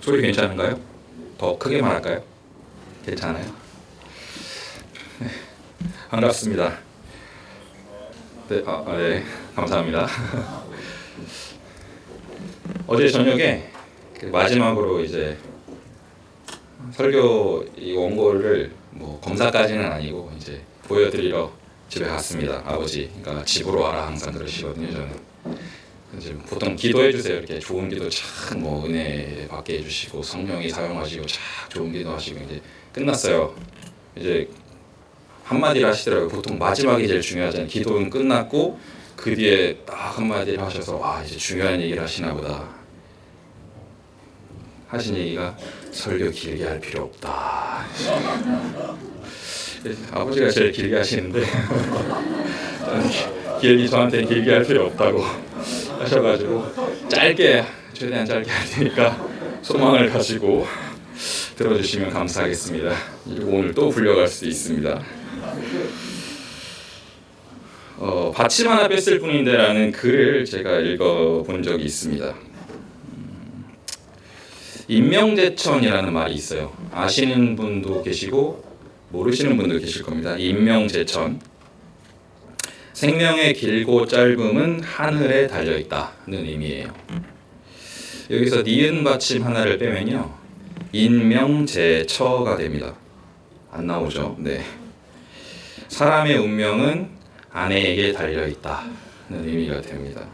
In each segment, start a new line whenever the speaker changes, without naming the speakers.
소리 괜찮은가요? 더 크게 말할까요? 괜찮아요? 네, 반갑습니다. 네, 네, 감사합니다. 어제 저녁에 마지막으로 이제 설교 이 원고를 뭐 검사까지는 아니고 이제 보여드리러 집에 갔습니다. 아버지가 집으로 와라 항상 그러시거든요. 저는 이제 보통 기도해 주세요. 이렇게 좋은 기도 참 뭐 은혜 받게 해주시고 성령이 사용하시고 참 좋은 기도 하시고 이제 끝났어요. 이제 한마디를 하시더라고요. 보통 마지막이 제일 중요하잖아요. 기도는 끝났고 그 뒤에 딱 한마디를 하셔서 와 이제 중요한 얘기를 하시나 보다 하신 얘기가 설교 길게 할 필요 없다. 아버지가 제일 길게 하시는데 저한테는 길게 할 필요 없다고 하셔가지고 짧게 최대한 짧게 할 테니까 소망을 가지고 들어주시면 감사하겠습니다. 그리고 오늘 또 불려갈 수 있습니다. 받침 하나 뺐을 뿐인데라는 글을 제가 읽어본 적이 있습니다. 인명제천이라는 말이 있어요. 아시는 분도 계시고 모르시는 분도 계실 겁니다. 인명제천. 생명의 길고 짧음은 하늘에 달려있다는 의미예요. 여기서 니은 받침 하나를 빼면요 인명제처가 됩니다. 안 나오죠? 네. 사람의 운명은 아내에게 달려있다는 의미가 됩니다.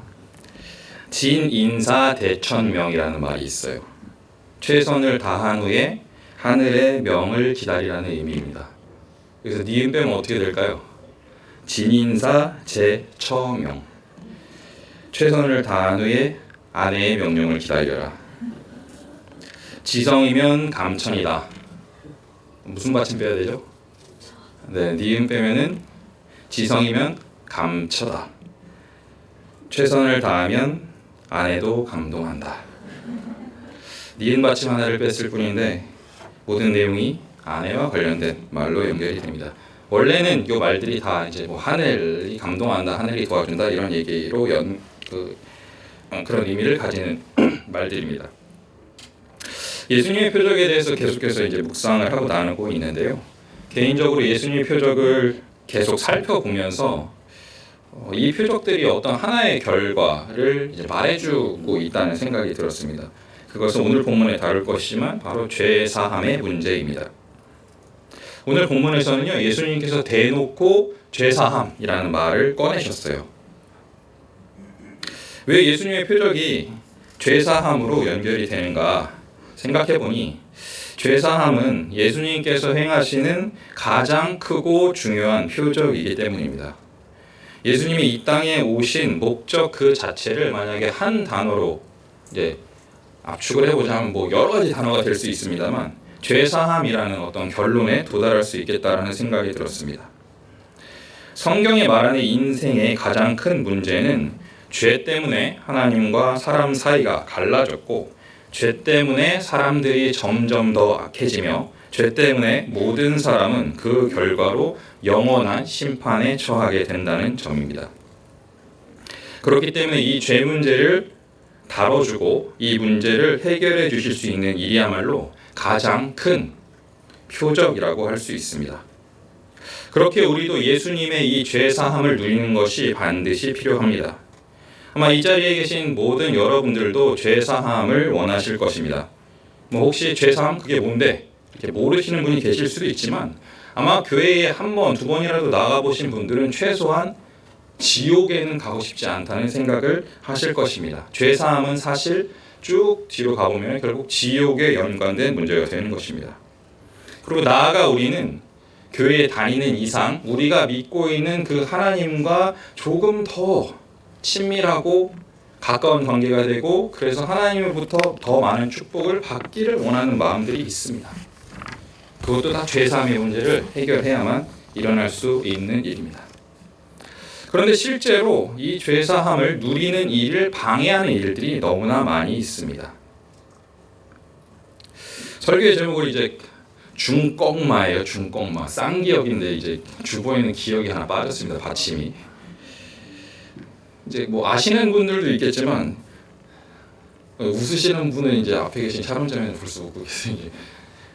진인사대천명이라는 말이 있어요. 최선을 다한 후에 하늘의 명을 기다리라는 의미입니다. 그래서 니은 빼면 어떻게 될까요? 진인사 제처명. 최선을 다한 후에 아내의 명령을 기다려라. 지성이면 감천이다. 무슨 받침 빼야 되죠? 네, 니은 빼면은 지성이면 감처다. 최선을 다하면 아내도 감동한다. 니은 받침 하나를 뺐을 뿐인데 모든 내용이 아내와 관련된 말로 연결이 됩니다. 원래는 이 말들이 다 이제 뭐 하늘이 감동한다, 하늘이 도와준다 이런 얘기로 그런 의미를 가지는 말들입니다. 예수님의 표적에 대해서 계속해서 이제 묵상을 하고 나누고 있는데요. 개인적으로 예수님의 표적을 계속 살펴보면서 이 표적들이 어떤 하나의 결과를 이제 말해주고 있다는 생각이 들었습니다. 그것은 오늘 본문에 다룰 것이지만 바로 죄 사함의 문제입니다. 오늘 본문에서는요 예수님께서 대놓고 죄 사함이라는 말을 꺼내셨어요. 왜 예수님의 표적이 죄 사함으로 연결이 되는가 생각해보니 죄 사함은 예수님께서 행하시는 가장 크고 중요한 표적이기 때문입니다. 예수님이 이 땅에 오신 목적 그 자체를 만약에 한 단어로 이제 압축을 해보자면 뭐 여러 가지 단어가 될 수 있습니다만 죄사함이라는 어떤 결론에 도달할 수 있겠다라는 생각이 들었습니다. 성경이 말하는 인생의 가장 큰 문제는 죄 때문에 하나님과 사람 사이가 갈라졌고 죄 때문에 사람들이 점점 더 악해지며 죄 때문에 모든 사람은 그 결과로 영원한 심판에 처하게 된다는 점입니다. 그렇기 때문에 이 죄 문제를 다뤄주고 이 문제를 해결해 주실 수 있는 일이야말로 가장 큰 표적이라고 할 수 있습니다. 그렇게 우리도 예수님의 이 죄 사함을 누리는 것이 반드시 필요합니다. 아마 이 자리에 계신 모든 여러분들도 죄 사함을 원하실 것입니다. 뭐 혹시 죄 사함 그게 뭔데? 이렇게 모르시는 분이 계실 수도 있지만 아마 교회에 한 번, 두 번이라도 나가 보신 분들은 최소한 지옥에는 가고 싶지 않다는 생각을 하실 것입니다. 죄 사함은 사실 쭉 뒤로 가보면 결국 지옥에 연관된 문제가 되는 것입니다. 그리고 나아가 우리는 교회에 다니는 이상 우리가 믿고 있는 그 하나님과 조금 더 친밀하고 가까운 관계가 되고 그래서 하나님으로부터 더 많은 축복을 받기를 원하는 마음들이 있습니다. 그것도 다 죄사함의 문제를 해결해야만 일어날 수 있는 일입니다. 그런데 실제로 이 죄사함을 누리는 일을 방해하는 일들이 너무나 많이 있습니다. 설교의 제목을 이제 중꺽마예요. 중꺽마. 쌍기역인데 이제 주보에는 기역이 하나 빠졌습니다. 받침이. 이제 뭐 아시는 분들도 있겠지만 웃으시는 분은 이제 앞에 계신 촬영자면 벌써 웃고 계세요.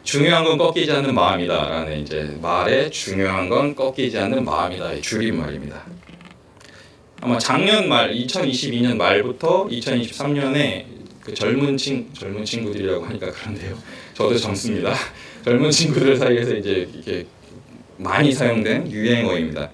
중요한 건 꺾이지 않는 마음이다라는 이제 말에 중요한 건 꺾이지 않는 마음이다의 줄임말입니다. 아마 작년 말 2022년 말부터 2023년에 그 젊은 친구들이라고 하니까 그런데요. 저도 젊습니다. 젊은 친구들 사이에서 이제 이게 많이 사용된 유행어입니다.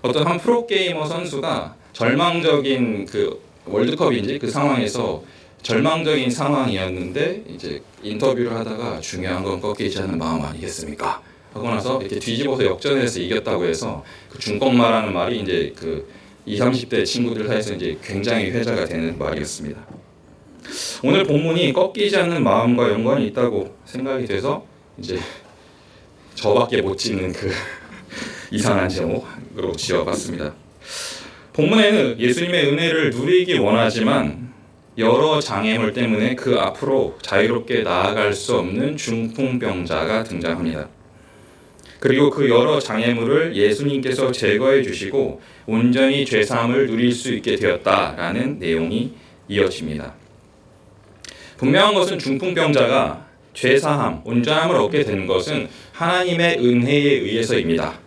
어떤 한 프로게이머 선수가 절망적인 그 월드컵인지 그 상황에서 절망적인 상황이었는데 이제 인터뷰를 하다가 중요한 건 꺾이지 않는 마음 아니겠습니까? 하고 나서 이렇게 뒤집어서 역전해서 이겼다고 해서 그 중꺾마라는 말이 이제 그 20, 30대 친구들 사이에서 이제 굉장히 회자가 되는 말이었습니다. 오늘 본문이 꺾이지 않는 마음과 연관이 있다고 생각이 돼서 이제 저밖에 못 짓는 그 이상한 제목으로 지어봤습니다. 본문에는 예수님의 은혜를 누리기 원하지만 여러 장애물 때문에 그 앞으로 자유롭게 나아갈 수 없는 중풍병자가 등장합니다. 그리고 그 여러 장애물을 예수님께서 제거해 주시고 온전히 죄사함을 누릴 수 있게 되었다라는 내용이 이어집니다. 분명한 것은 중풍병자가 죄사함, 온전함을 얻게 된 것은 하나님의 은혜에 의해서입니다.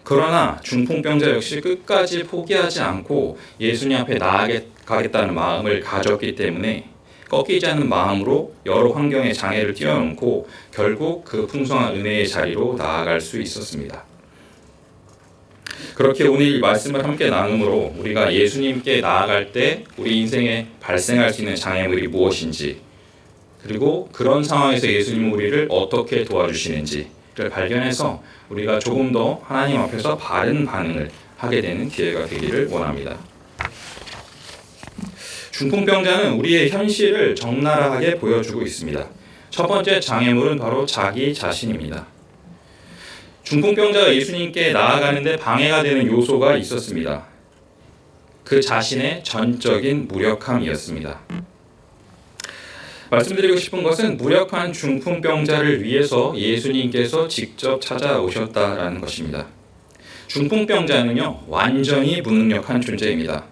그러나 중풍병자 역시 끝까지 포기하지 않고 예수님 앞에 나아가겠다는 마음을 가졌기 때문에 꺾이지 않는 마음으로 여러 환경의 장애를 뛰어넘고 결국 그 풍성한 은혜의 자리로 나아갈 수 있었습니다. 그렇게 오늘 말씀을 함께 나눔으로 우리가 예수님께 나아갈 때 우리 인생에 발생할 수 있는 장애물이 무엇인지, 그리고 그런 상황에서 예수님 우리를 어떻게 도와주시는지를 발견해서 우리가 조금 더 하나님 앞에서 바른 반응을 하게 되는 기회가 되기를 원합니다. 중풍병자는 우리의 현실을 적나라하게 보여주고 있습니다. 첫 번째 장애물은 바로 자기 자신입니다. 중풍병자가 예수님께 나아가는데 방해가 되는 요소가 있었습니다. 그 자신의 전적인 무력함이었습니다. 말씀드리고 싶은 것은 무력한 중풍병자를 위해서 예수님께서 직접 찾아오셨다라는 것입니다. 중풍병자는요, 완전히 무능력한 존재입니다.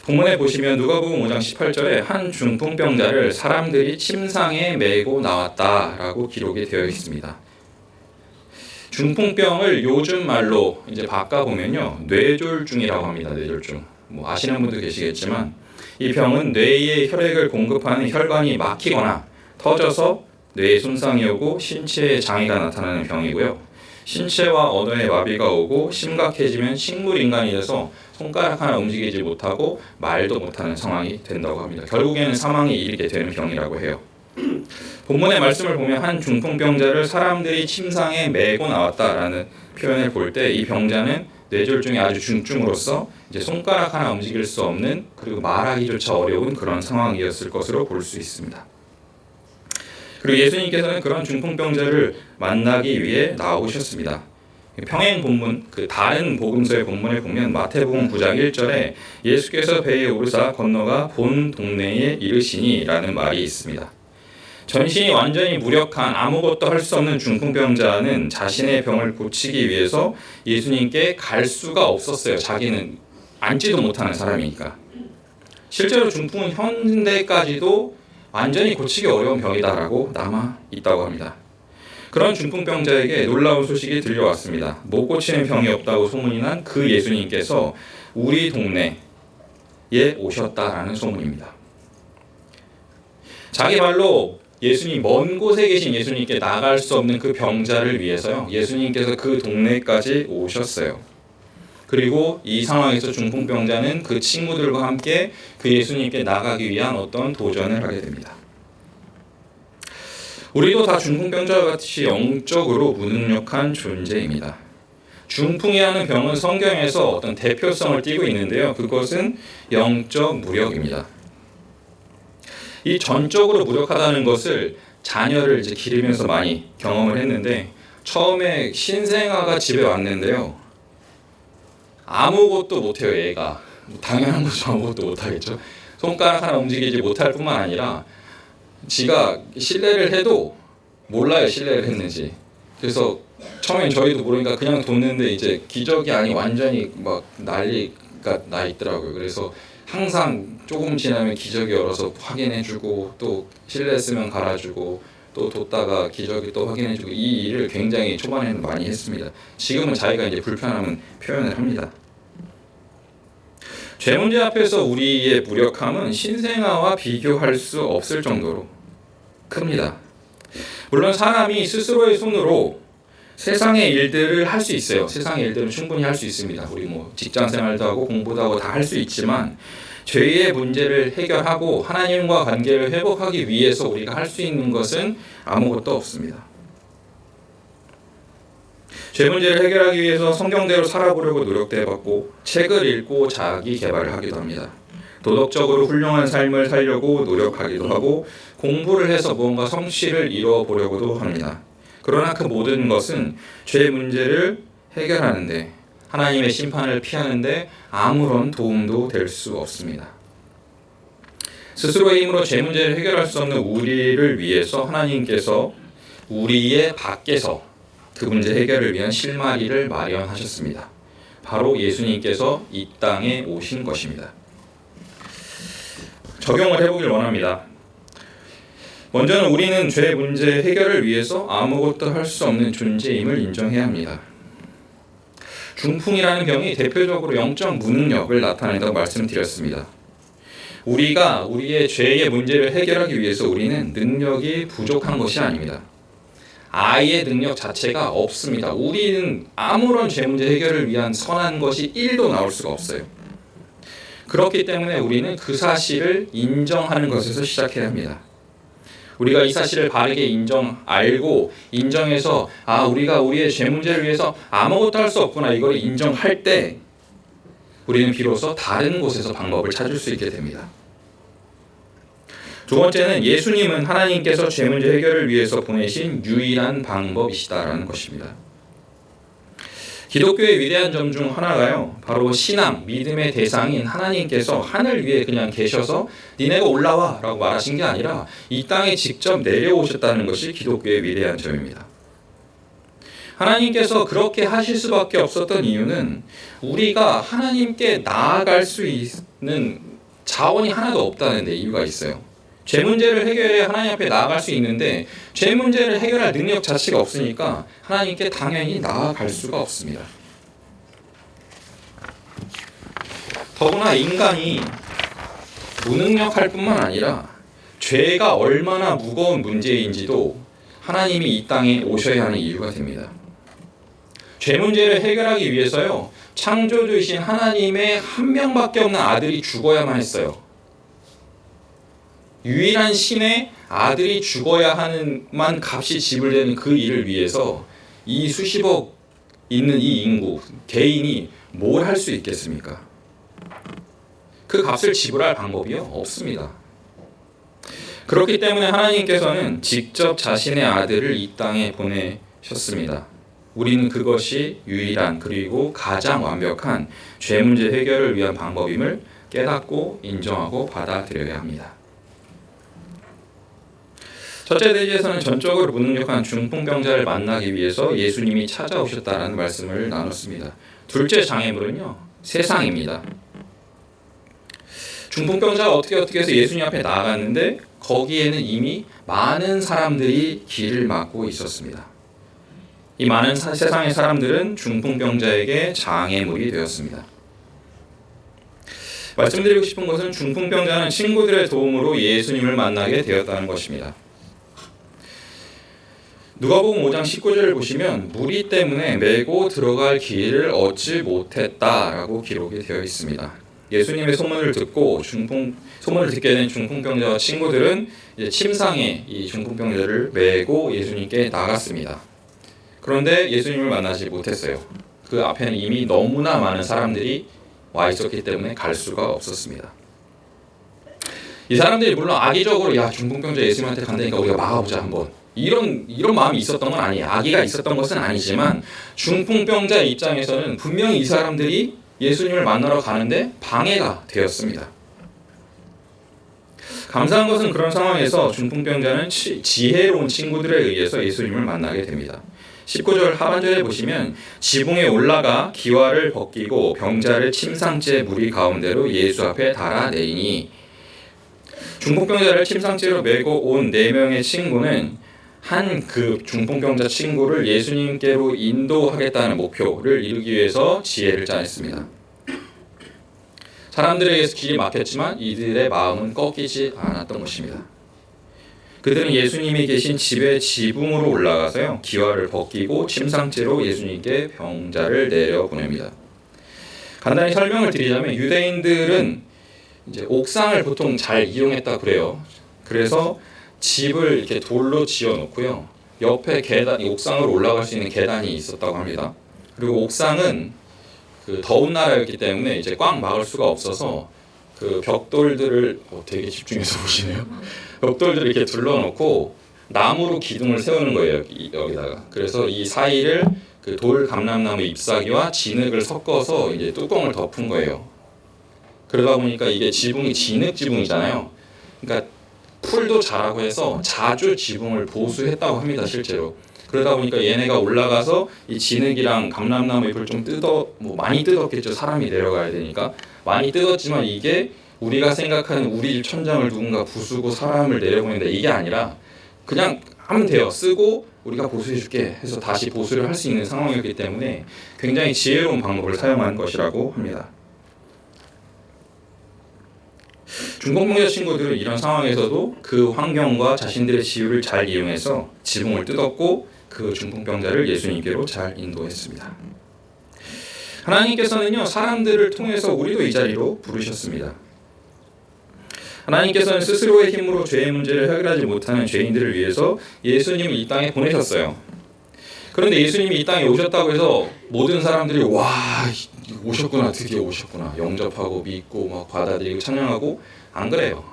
본문에 보시면 누가복음 5장 18절에 한 중풍병자를 사람들이 침상에 메고 나왔다라고 기록이 되어 있습니다. 중풍병을 요즘 말로 이제 바꿔보면요, 뇌졸중이라고 합니다. 뇌졸중. 뭐 아시는 분도 계시겠지만 이 병은 뇌에 혈액을 공급하는 혈관이 막히거나 터져서 뇌에 손상이 오고 신체에 장애가 나타나는 병이고요. 신체와 언어에 마비가 오고 심각해지면 식물인간이 돼서 손가락 하나 움직이지 못하고 말도 못하는 상황이 된다고 합니다. 결국에는 사망에 이르게 되는 병이라고 해요. 본문의 말씀을 보면 한 중풍병자를 사람들이 침상에 메고 나왔다라는 표현을 볼 때 이 병자는 뇌졸중이 아주 중증으로서 이제 손가락 하나 움직일 수 없는, 그리고 말하기조차 어려운 그런 상황이었을 것으로 볼 수 있습니다. 그리고 예수님께서는 그런 중풍병자를 만나기 위해 나오셨습니다. 평행 본문, 그 다른 복음서의 본문을 보면 마태복음 9장 1절에 예수께서 배에 오르사 건너가 본 동네에 이르시니라는 말이 있습니다. 전신이 완전히 무력한 아무것도 할 수 없는 중풍병자는 자신의 병을 고치기 위해서 예수님께 갈 수가 없었어요. 자기는 앉지도 못하는 사람이니까. 실제로 중풍은 현대까지도 완전히 고치기 어려운 병이다라고 남아 있다고 합니다. 그런 중풍병자에게 놀라운 소식이 들려왔습니다. 못 고치는 병이 없다고 소문이 난 그 예수님께서 우리 동네에 오셨다라는 소문입니다. 자기 말로 예수님, 먼 곳에 계신 예수님께 나갈 수 없는 그 병자를 위해서요, 예수님께서 그 동네까지 오셨어요. 그리고 이 상황에서 중풍병자는 그 친구들과 함께 그 예수님께 나가기 위한 어떤 도전을 하게 됩니다. 우리도 다 중풍병자와 같이 영적으로 무능력한 존재입니다. 중풍이라는 병은 성경에서 어떤 대표성을 띠고 있는데요, 그것은 영적 무력입니다. 이 전적으로 무력하다는 것을 자녀를 이제 기르면서 많이 경험을 했는데, 처음에 신생아가 집에 왔는데요, 아무것도 못해요. 얘가 당연한 거죠. 아무것도 못하겠죠. 손가락 하나 움직이지 못할 뿐만 아니라 지가 실례를 해도 몰라요, 실례를 했는지. 그래서 처음엔 저희도 모르니까 그냥 뒀는데 이제 기적이 아니 완전히 막 난리가 나 있더라고요. 그래서 항상 조금 지나면 기저귀 열어서 확인해주고 또 실례했으면 갈아주고 또 뒀다가 기저귀 또 확인해주고 이 일을 굉장히 초반에는 많이 했습니다. 지금은 자기가 이제 불편함은 표현을 합니다. 죄 문제 앞에서 우리의 무력함은 신생아와 비교할 수 없을 정도로 큽니다. 물론 사람이 스스로의 손으로 세상의 일들을 할 수 있어요. 세상의 일들은 충분히 할 수 있습니다. 우리 뭐 직장 생활도 하고 공부도 하고 다 할 수 있지만 죄의 문제를 해결하고 하나님과 관계를 회복하기 위해서 우리가 할 수 있는 것은 아무것도 없습니다. 죄 문제를 해결하기 위해서 성경대로 살아보려고 노력도 해봤고 책을 읽고 자기 개발을 하기도 합니다. 도덕적으로 훌륭한 삶을 살려고 노력하기도 하고 공부를 해서 무언가 성취를 이뤄보려고도 합니다. 그러나 그 모든 것은 죄 문제를 해결하는데 하나님의 심판을 피하는데 아무런 도움도 될 수 없습니다. 스스로의 힘으로 죄 문제를 해결할 수 없는 우리를 위해서 하나님께서 우리의 밖에서 그 문제 해결을 위한 실마리를 마련하셨습니다. 바로 예수님께서 이 땅에 오신 것입니다. 적용을 해보길 원합니다. 먼저는 우리는 죄 문제 해결을 위해서 아무것도 할 수 없는 존재임을 인정해야 합니다. 중풍이라는 병이 대표적으로 영적 무능력을 나타낸다고 말씀드렸습니다. 우리가 우리의 죄의 문제를 해결하기 위해서 우리는 능력이 부족한 것이 아닙니다. 아예 능력 자체가 없습니다. 우리는 아무런 죄 문제 해결을 위한 선한 것이 1도 나올 수가 없어요. 그렇기 때문에 우리는 그 사실을 인정하는 것에서 시작해야 합니다. 우리가 이 사실을 바르게 알고 인정해서 우리가 우리의 죄 문제를 위해서 아무것도 할 수 없구나 이걸 인정할 때 우리는 비로소 다른 곳에서 방법을 찾을 수 있게 됩니다. 두 번째는 예수님은 하나님께서 죄 문제 해결을 위해서 보내신 유일한 방법이시다라는 것입니다. 기독교의 위대한 점 중 하나가요, 바로 신앙, 믿음의 대상인 하나님께서 하늘 위에 그냥 계셔서 니네가 올라와 라고 말하신 게 아니라 이 땅에 직접 내려오셨다는 것이 기독교의 위대한 점입니다. 하나님께서 그렇게 하실 수밖에 없었던 이유는 우리가 하나님께 나아갈 수 있는 자원이 하나도 없다는 데 이유가 있어요. 죄 문제를 해결해야 하나님 앞에 나아갈 수 있는데 죄 문제를 해결할 능력 자체가 없으니까 하나님께 당연히 나아갈 수가 없습니다. 더구나 인간이 무능력할 뿐만 아니라 죄가 얼마나 무거운 문제인지도 하나님이 이 땅에 오셔야 하는 이유가 됩니다. 죄 문제를 해결하기 위해서요, 창조주이신 하나님의 한 명밖에 없는 아들이 죽어야만 했어요. 유일한 신의 아들이 죽어야 하는 값이 지불되는 그 일을 위해서 이 수십억 있는 이 인구, 개인이 뭘 할 수 있겠습니까? 그 값을 지불할 방법이요? 없습니다. 그렇기 때문에 하나님께서는 직접 자신의 아들을 이 땅에 보내셨습니다. 우리는 그것이 유일한 그리고 가장 완벽한 죄 문제 해결을 위한 방법임을 깨닫고 인정하고 받아들여야 합니다. 첫째 대지에서는 전적으로 무능력한 중풍병자를 만나기 위해서 예수님이 찾아오셨다라는 말씀을 나눴습니다. 둘째 장애물은요, 세상입니다. 중풍병자가 어떻게 해서 예수님 앞에 나아갔는데 거기에는 이미 많은 사람들이 길을 막고 있었습니다. 이 많은 세상의 사람들은 중풍병자에게 장애물이 되었습니다. 말씀드리고 싶은 것은 중풍병자는 친구들의 도움으로 예수님을 만나게 되었다는 것입니다. 누가복음 5장 19절을 보시면 무리 때문에 메고 들어갈 길을 얻지 못했다라고 기록이 되어 있습니다. 예수님의 소문을 듣게 된 중풍병자와 친구들은 이제 침상에 이 중풍병자를 메고 예수님께 나갔습니다. 그런데 예수님을 만나지 못했어요. 그 앞에는 이미 너무나 많은 사람들이 와 있었기 때문에 갈 수가 없었습니다. 이 사람들이 물론 악의적으로 중풍병자 예수님한테 간다니까 우리가 막아보자 한번 이런 마음이 있었던 건 아니에요. 악의가 있었던 것은 아니지만 중풍병자의 입장에서는 분명히 이 사람들이 예수님을 만나러 가는데 방해가 되었습니다. 감사한 것은 그런 상황에서 중풍병자는 지혜로운 친구들에 의해서 예수님을 만나게 됩니다. 19절 하반절에 보시면 지붕에 올라가 기와를 벗기고 병자를 침상째 무리 가운데로 예수 앞에 달아내리니, 중풍병자를 침상째로 메고 온 4명의 친구는 한 그 중풍병자 친구를 예수님께로 인도하겠다는 목표를 이루기 위해서 지혜를 짜냈습니다. 사람들에게서 길이 막혔지만 이들의 마음은 꺾이지 않았던 것입니다. 그들은 예수님이 계신 집의 지붕으로 올라가서요, 기와를 벗기고 침상째로 예수님께 병자를 내려보냅니다. 간단히 설명을 드리자면 유대인들은 이제 옥상을 보통 잘 이용했다 그래요. 그래서 집을 이렇게 돌로 지어놓고요, 옆에 계단이, 옥상으로 올라갈 수 있는 계단이 있었다고 합니다. 그리고 옥상은 그 더운 나라였기 때문에 이제 꽉 막을 수가 없어서 그 벽돌들을 되게 집중해서 보시네요. 벽돌들을 이렇게 둘러놓고 나무로 기둥을 세우는 거예요, 여기다가. 그래서 이 사이를 그 돌 감람나무 잎사귀와 진흙을 섞어서 이제 뚜껑을 덮은 거예요. 그러다 보니까 이게 지붕이 진흙 지붕이잖아요. 그러니까 풀도 자라고 해서 자주 지붕을 보수했다고 합니다, 실제로. 그러다 보니까 얘네가 올라가서 이 진흙이랑 감람나무 잎을 좀 많이 뜯었겠죠. 사람이 내려가야 되니까 많이 뜯었지만 이게 우리가 생각하는 우리 집 천장을 누군가 부수고 사람을 내려보낸다, 이게 아니라 그냥 하면 돼요. 쓰고 우리가 보수해줄게 해서 다시 보수를 할 수 있는 상황이었기 때문에 굉장히 지혜로운 방법을 사용한 것이라고 합니다. 중풍병자 친구들은 이런 상황에서도 그 환경과 자신들의 지혜를 잘 이용해서 지붕을 뜯었고 그 중풍병자를 예수님께로 잘 인도했습니다. 하나님께서는요, 사람들을 통해서 우리도 이 자리로 부르셨습니다. 하나님께서는 스스로의 힘으로 죄의 문제를 해결하지 못하는 죄인들을 위해서 예수님을 이 땅에 보내셨어요. 그런데 예수님이 이 땅에 오셨다고 해서 모든 사람들이 와, 오셨구나, 드디어 오셨구나, 영접하고 믿고 막 받아들이고 찬양하고, 안 그래요.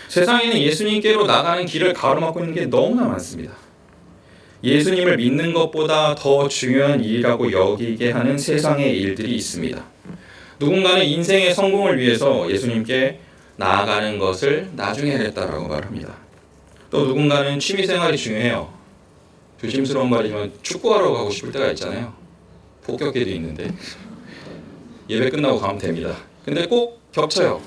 세상에는 예수님께로 나가는 길을 가로막고 있는 게 너무나 많습니다. 예수님을 믿는 것보다 더 중요한 일이라고 여기게 하는 세상의 일들이 있습니다. 누군가는 인생의 성공을 위해서 예수님께 나아가는 것을 나중에 하겠다라고 말합니다. 또 누군가는 취미생활이 중요해요. 조심스러운 말이지만 축구하러 가고 싶을 때가 있잖아요. 폭격기도 있는데 예배 끝나고 가면 됩니다. 근데 꼭 겹쳐요.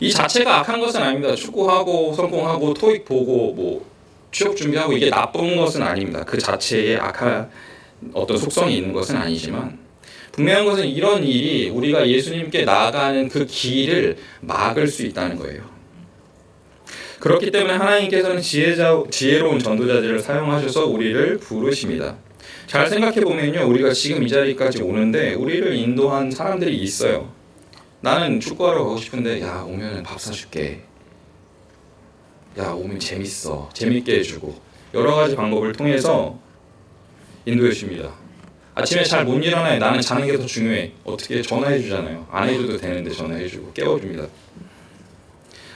이 자체가 악한 것은 아닙니다. 축구하고 성공하고 토익 보고 뭐 취업 준비하고 이게 나쁜 것은 아닙니다. 그 자체에 악한 어떤 속성이 있는 것은 아니지만 분명한 것은 이런 일이 우리가 예수님께 나아가는 그 길을 막을 수 있다는 거예요. 그렇기 때문에 하나님께서는 지혜로운 전도자들을 사용하셔서 우리를 부르십니다. 잘 생각해보면요, 우리가 지금 이 자리까지 오는데 우리를 인도한 사람들이 있어요. 나는 축구하러 가고 싶은데 야, 오면 밥 사줄게. 야, 오면 재밌어. 재밌게 해주고 여러 가지 방법을 통해서 인도해 줍니다. 아침에 잘 못 일어나요. 나는 자는 게 더 중요해. 어떻게 전화해 주잖아요. 안 해줘도 되는데 전화해 주고 깨워줍니다.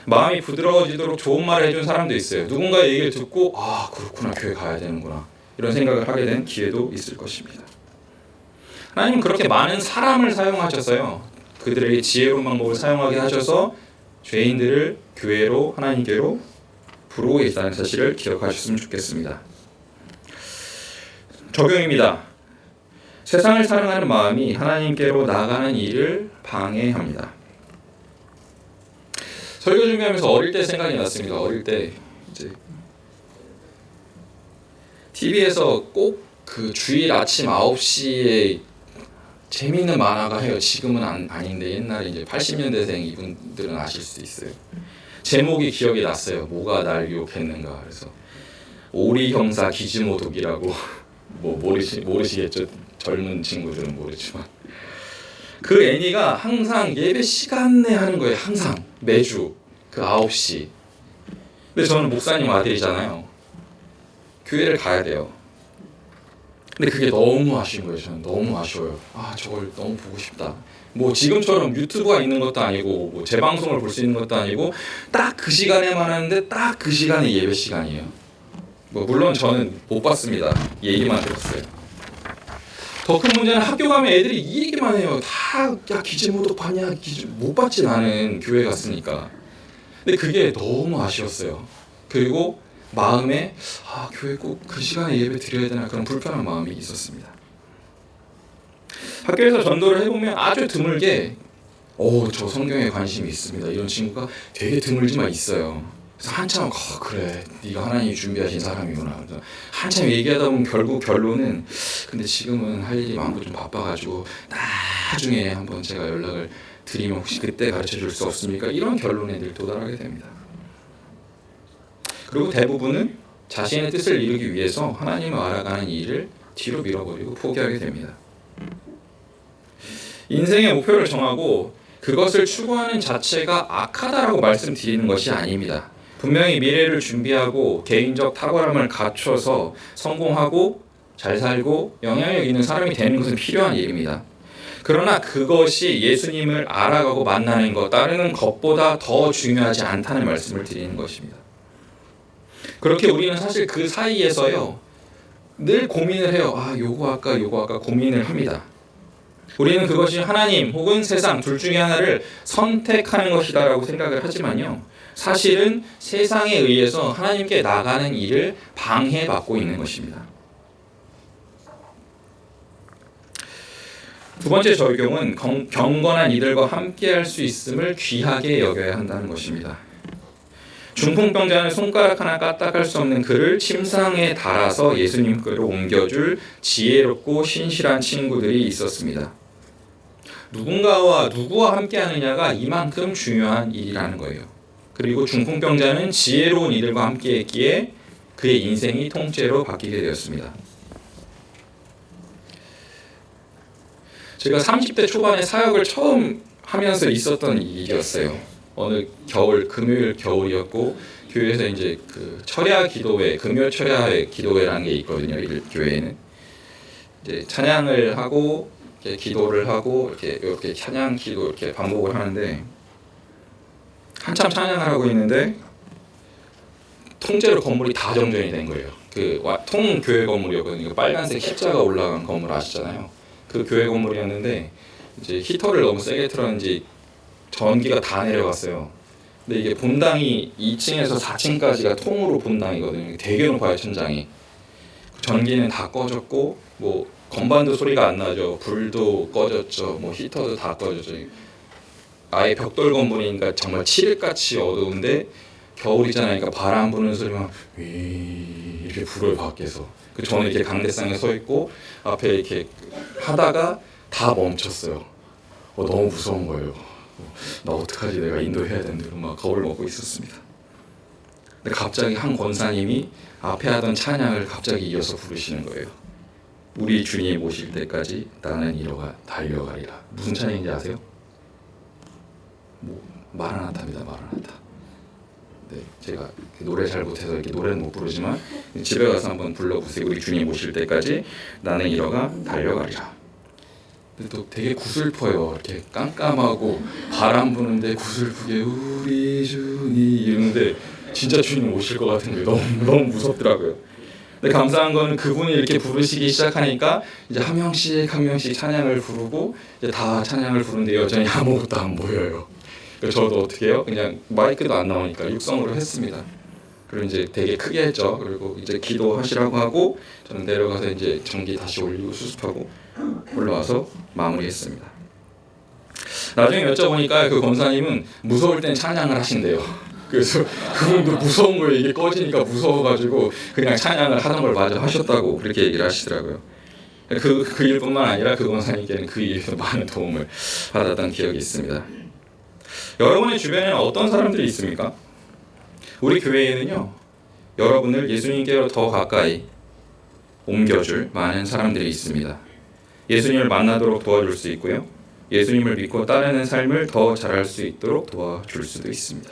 마음이 부드러워지도록 좋은 말을 해준 사람도 있어요. 누군가의 얘기를 듣고 아, 그렇구나, 교회 가야 되는구나, 이런 생각을 하게 된 기회도 있을 것입니다. 하나님은 그렇게 많은 사람을 사용하셔서요, 그들에게 지혜로운 방법을 사용하게 하셔서 죄인들을 교회로, 하나님께로 부르고 계시다는 사실을 기억하셨으면 좋겠습니다. 적용입니다. 세상을 사랑하는 마음이 하나님께로 나가는 일을 방해합니다. 설교 준비하면서 어릴 때 생각이 났습니다. 어릴 때 이제 TV에서 꼭 그 주일 아침 9시에 재미있는 만화가 해요. 지금은 아닌데 옛날에 이제 80년대생 이분들은 아실 수 있어요. 제목이 기억이 났어요. 뭐가 날 유혹했는가. 그래서 오리 형사 기즈모 독이라고 뭐 모르시겠죠. 젊은 친구들은 모르지만 그 애니가 항상 예배 시간에 하는 거예요. 항상 매주 그 9시. 근데 저는 목사님 아들이잖아요. 교회를 가야 돼요. 근데 그게 너무 아쉬운 거예요. 저는 너무 아쉬워요. 아, 저걸 너무 보고 싶다. 뭐 지금처럼 유튜브가 있는 것도 아니고 뭐 재방송을 볼 수 있는 것도 아니고 딱 그 시간에만 하는데 딱 그 시간이 예배 시간이에요. 뭐 물론 저는 못 봤습니다. 얘기만 들었어요. 더 큰 문제는 학교 가면 애들이 이 얘기만 해요. 다 야, 기즈모도 봤냐? 못 봤지 나는, 교회 갔으니까. 근데 그게 너무 아쉬웠어요. 그리고 마음에 교회 꼭 그 시간에 예배 드려야 되나 그런 불편한 마음이 있었습니다. 학교에서 전도를 해보면 아주 드물게 저 성경에 관심이 있습니다 이런 친구가 되게 드물지만 있어요. 그래서 한참 그래 네가 하나님이 준비하신 사람이구나. 한참 얘기하다 보면 결국 결론은 근데 지금은 할 일이 많고 좀 바빠가지고 나중에 한번 제가 연락을 드리면 혹시 그때 가르쳐줄 수 없습니까? 이런 결론에 늘 도달하게 됩니다. 그리고 대부분은 자신의 뜻을 이루기 위해서 하나님을 알아가는 일을 뒤로 밀어버리고 포기하게 됩니다. 인생의 목표를 정하고 그것을 추구하는 자체가 악하다라고 말씀드리는 것이 아닙니다. 분명히 미래를 준비하고 개인적 탁월함을 갖춰서 성공하고 잘 살고 영향력 있는 사람이 되는 것은 필요한 일입니다. 그러나 그것이 예수님을 알아가고 만나는 것, 따르는 것보다 더 중요하지 않다는 말씀을 드리는 것입니다. 그렇게 우리는 사실 그 사이에서요 늘 고민을 해요. 요거 할까 고민을 합니다. 우리는 그것이 하나님 혹은 세상 둘 중에 하나를 선택하는 것이다라고 생각을 하지만요 사실은 세상에 의해서 하나님께 나가는 일을 방해받고 있는 것입니다. 두 번째 적용은 경건한 이들과 함께할 수 있음을 귀하게 여겨야 한다는 것입니다. 중풍병자는 손가락 하나 까딱할 수 없는 그를 침상에 달아서 예수님께로 옮겨줄 지혜롭고 신실한 친구들이 있었습니다. 누구와 함께하느냐가 이만큼 중요한 일이라는 거예요. 그리고 중풍병자는 지혜로운 이들과 함께했기에 그의 인생이 통째로 바뀌게 되었습니다. 제가 30대 초반에 사역을 처음 하면서 있었던 일이었어요. 어느 금요일 겨울이었고 교회에서 이제 그 철야 기도회, 금요 철야 기도회라는 게 있거든요. 이 교회에는 이제 찬양을 하고 이렇게 기도를 하고 이렇게 찬양 기도 이렇게 반복을 하는데 한참 찬양을 하고 있는데 통째로 건물이 다 정전이 된 거예요. 그 통교회 건물이었거든요. 빨간색 십자가 올라간 건물 아시잖아요. 그 교회 건물이었는데 이제 히터를 너무 세게 틀었는지 전기가 다 내려갔어요. 근데 이게 본당이 2층에서 4층까지가 통으로 본당이거든요. 되게 높아요 천장이. 전기는 다 꺼졌고 뭐 건반도 소리가 안 나죠. 불도 꺼졌죠. 뭐 히터도 다 꺼졌죠. 아예 벽돌 건물이니까 정말 칠흑같이 어두운데 겨울이잖아요. 그러니까 바람 부는 소리만 이렇게 불어요 밖에서. 저는 이렇게 강대상에 서 있고 앞에 이렇게 하다가 다 멈췄어요. 너무 무서운 거예요. 나 어떡하지? 내가 인도해야 되는데 막 겁을 먹고 있었습니다. 근데 갑자기 한 권사님이 앞에 하던 찬양을 갑자기 이어서 부르시는 거예요. 우리 주님 오실 때까지 나는 이러가 달려가리라. 무슨 찬양인지 아세요? 마라나타입니다. 마라나타. 네, 제가 노래 잘 못해서 이렇게 노래는 못 부르지만 집에 가서 한번 불러보세요. 우리 주님 오실 때까지 나는 이러가 달려가리라. 근데 또 되게 구슬퍼요. 이렇게 깜깜하고 바람 부는데 구슬프게 우리 주님 이러는데 진짜 주님 오실 것 같은 거예요. 너무 무섭더라고요. 근데 감사한 거는 그분이 이렇게 부르시기 시작하니까 이제 한 명씩 찬양을 부르고 이제 다 찬양을 부르는데 여전히 아무것도 안 보여요. 그래서 저도 어떻게 해요? 그냥 마이크도 안 나오니까 육성으로 했습니다. 그리고 이제 되게 크게 했죠. 그리고 이제 기도하시라고 하고 저는 내려가서 이제 전기 다시 올리고 수습하고 올라와서 마무리했습니다. 나중에 여쭤보니까 그 권사님은 무서울 땐 찬양을 하신대요. 그래서 그분도 무서운 거예요. 이게 꺼지니까 무서워가지고 그냥 찬양을 하던 걸 마저 하셨다고 그렇게 얘기를 하시더라고요. 그 일뿐만 아니라 그 권사님께는 그 일에서 많은 도움을 받았던 기억이 있습니다. 여러분의 주변에는 어떤 사람들이 있습니까? 우리 교회에는요, 여러분을 예수님께로 더 가까이 옮겨줄 많은 사람들이 있습니다. 예수님을 만나도록 도와줄 수 있고요, 예수님을 믿고 따르는 삶을 더 잘할 수 있도록 도와줄 수도 있습니다.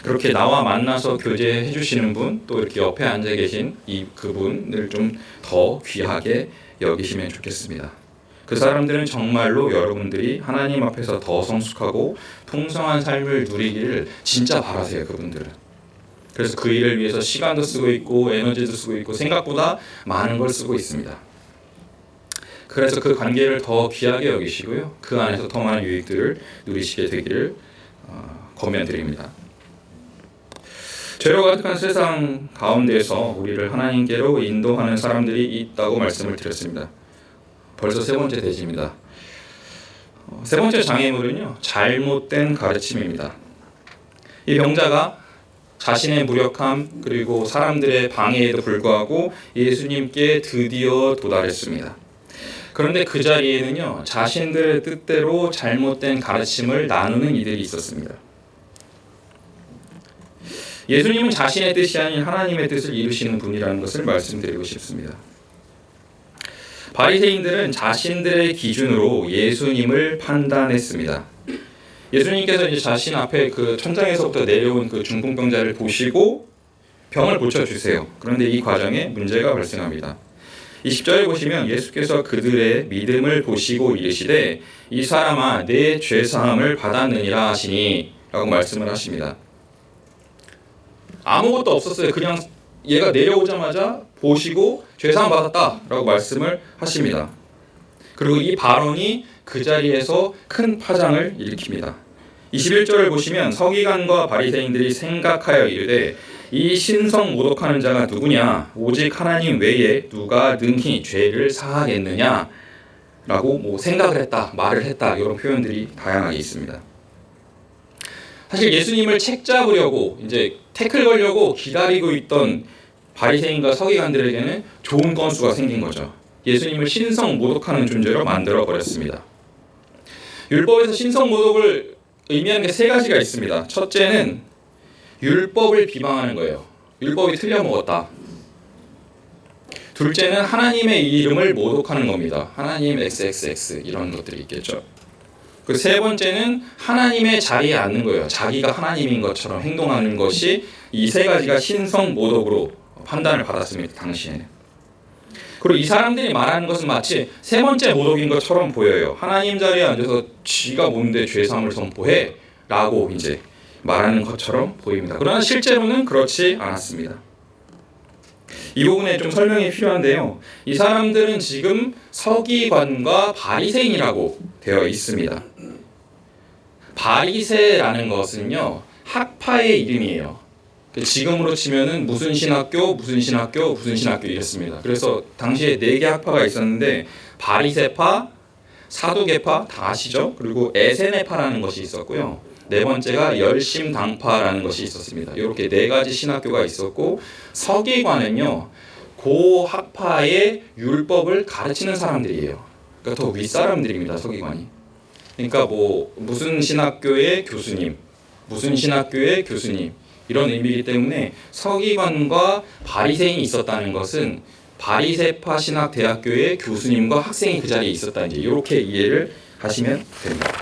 그렇게 나와 만나서 교제해 주시는 분, 또 이렇게 옆에 앉아 계신 그분을 좀 더 귀하게 여기시면 좋겠습니다. 그 사람들은 정말로 여러분들이 하나님 앞에서 더 성숙하고 풍성한 삶을 누리기를 진짜 바라세요. 그분들은. 그래서 그 일을 위해서 시간도 쓰고 있고 에너지도 쓰고 있고 생각보다 많은 걸 쓰고 있습니다. 그래서 그 관계를 더 귀하게 여기시고요, 그 안에서 더 많은 유익들을 누리시게 되기를 권면드립니다. 죄로 가득한 세상 가운데서 우리를 하나님께로 인도하는 사람들이 있다고 말씀을 드렸습니다. 벌써 세 번째 대지입니다. 세 번째 장애물은요, 잘못된 가르침입니다. 이 병자가 자신의 무력함 그리고 사람들의 방해에도 불구하고 예수님께 드디어 도달했습니다. 그런데 그 자리에는요, 자신들의 뜻대로 잘못된 가르침을 나누는 이들이 있었습니다. 예수님은 자신의 뜻이 아닌 하나님의 뜻을 이루시는 분이라는 것을 말씀드리고 싶습니다. 바리새인들은 자신들의 기준으로 예수님을 판단했습니다. 예수님께서 이제 자신 앞에 그 천장에서부터 내려온 그 중풍병자를 보시고 병을 고쳐주세요. 그런데 이 과정에 문제가 발생합니다. 20절에 보시면 예수께서 그들의 믿음을 보시고 이르시되 이 사람아 내 죄사함을 받았느니라 하시니 라고 말씀을 하십니다. 아무것도 없었어요. 그냥 얘가 내려오자마자 보시고 죄사함 받았다 라고 말씀을 하십니다. 그리고 이 발언이 그 자리에서 큰 파장을 일으킵니다. 21절을 보시면 서기관과 바리새인들이 생각하여 이르되 이 신성 모독하는 자가 누구냐? 오직 하나님 외에 누가 능히 죄를 사하겠느냐? 라고 생각을 했다, 말을 했다, 이런 표현들이 다양하게 있습니다. 사실 예수님을 책잡으려고 이제 태클 걸려고 기다리고 있던 바리새인과 서기관들에게는 좋은 건수가 생긴 거죠. 예수님을 신성 모독하는 존재로 만들어 버렸습니다. 율법에서 신성 모독을 의미하는 게 세 가지가 있습니다. 첫째는 율법을 비방하는 거예요. 율법이 틀려 먹었다. 둘째는 하나님의 이름을 모독하는 겁니다. 하나님 XXX 이런 것들이 있겠죠. 그 세 번째는 하나님의 자리에 앉는 거예요. 자기가 하나님인 것처럼 행동하는 것이 이 세 가지가 신성 모독으로 판단을 받았습니다. 당시에는. 그리고 이 사람들이 말하는 것은 마치 세 번째 모독인 것처럼 보여요. 하나님 자리에 앉아서 쥐가 뭔데 죄사함을 선포해? 라고 이제 말하는 것처럼 보입니다. 그러나 실제로는 그렇지 않았습니다. 이 부분에 좀 설명이 필요한데요. 이 사람들은 지금 서기관과 바리새인이라고 되어 있습니다. 바리새라는 것은요, 학파의 이름이에요. 지금으로 치면은 무슨 신학교, 무슨 신학교, 무슨 신학교 이랬습니다. 그래서 당시에 4개 학파가 있었는데 바리새파, 사두개파 다 아시죠? 그리고 에세네파라는 것이 있었고요. 네 번째가 열심당파라는 것이 있었습니다. 이렇게 4가지 신학교가 있었고 서기관은요, 그 학파의 율법을 가르치는 사람들이에요. 그러니까 더 윗사람들입니다. 서기관이. 그러니까 무슨 신학교의 교수님, 무슨 신학교의 교수님 이런 의미이기 때문에 서기관과 바리새인이 있었다는 것은 바리새파 신학대학교의 교수님과 학생이 그 자리에 있었다, 이제 이렇게 이해를 하시면 됩니다.